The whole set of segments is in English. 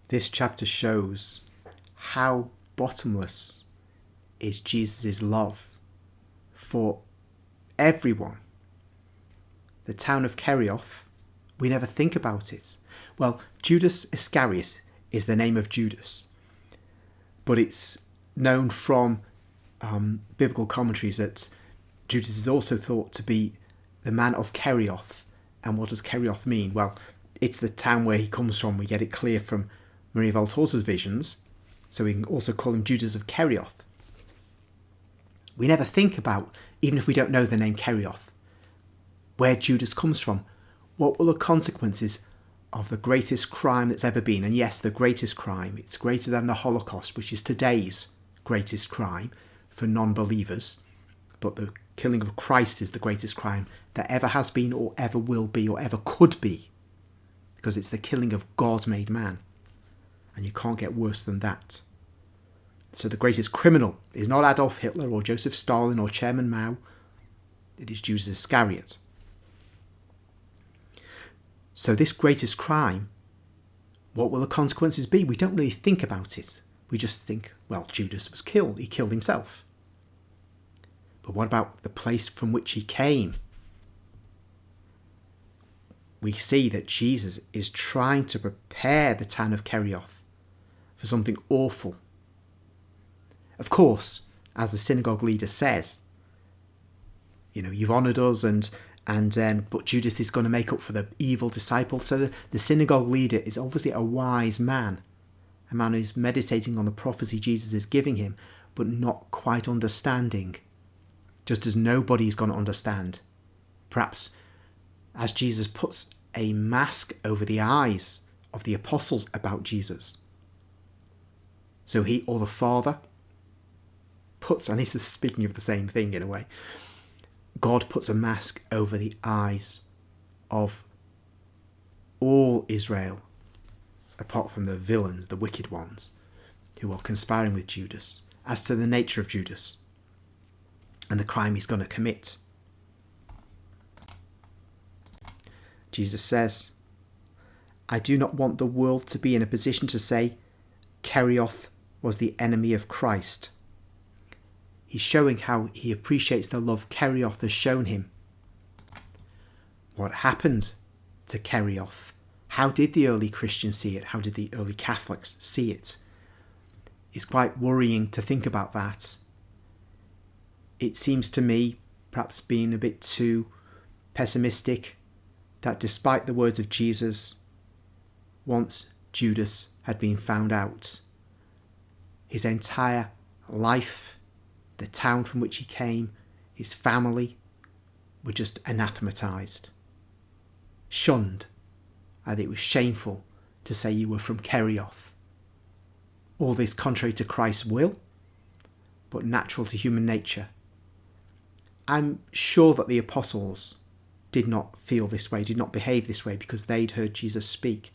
This chapter shows how bottomless is Jesus' love for everyone. The town of Kerioth, we never think about it. Well, Judas Iscariot is the name of Judas, but it's known from biblical commentaries that Judas is also thought to be the man of Kerioth. And what does Kerioth mean? Well, it's the town where he comes from. We get it clear from Maria Valtorta's visions, so we can also call him Judas of Kerioth. We never think about, even if we don't know the name Kerioth, where Judas comes from. What will the consequences of the greatest crime that's ever been? And yes, the greatest crime. It's greater than the Holocaust, which is today's greatest crime for non-believers. But the killing of Christ is the greatest crime that ever has been or ever will be or ever could be. Because it's the killing of God made man. And you can't get worse than that. So the greatest criminal is not Adolf Hitler or Joseph Stalin or Chairman Mao. It is Judas Iscariot. So this greatest crime, what will the consequences be? We don't really think about it. We just think, well, Judas was killed. He killed himself. But what about the place from which he came? We see that Jesus is trying to prepare the town of Kerioth for something awful. Of course, as the synagogue leader says, you've honoured us but Judas is going to make up for the evil disciple. So the synagogue leader is obviously a wise man, a man who's meditating on the prophecy Jesus is giving him, but not quite understanding, just as nobody is going to understand. Perhaps as Jesus puts a mask over the eyes of the apostles about Jesus. So he, or the Father, puts, and this is speaking of the same thing in a way, God puts a mask over the eyes of all Israel, apart from the villains, the wicked ones, who are conspiring with Judas, as to the nature of Judas and the crime he's going to commit. Jesus says, I do not want the world to be in a position to say, Kerioth was the enemy of Christ. He's showing how he appreciates the love Kerioth has shown him. What happened to Kerioth? How did the early Christians see it? How did the early Catholics see it? It's quite worrying to think about that. It seems to me, perhaps being a bit too pessimistic, that despite the words of Jesus, once Judas had been found out, his entire life, the town from which he came, his family, were just anathematized, shunned, and it was shameful to say you were from Kerioth. All this contrary to Christ's will, but natural to human nature. I'm sure that the apostles did not feel this way, did not behave this way, because they'd heard Jesus speak.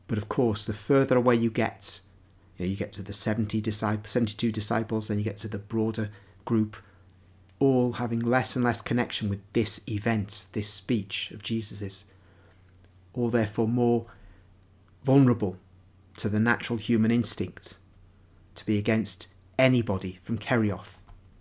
But of course, the further away you get to the 72 disciples, then you get to the broader group, all having less and less connection with this event, this speech of Jesus's, all therefore more vulnerable to the natural human instinct to be against anybody from Kerioth.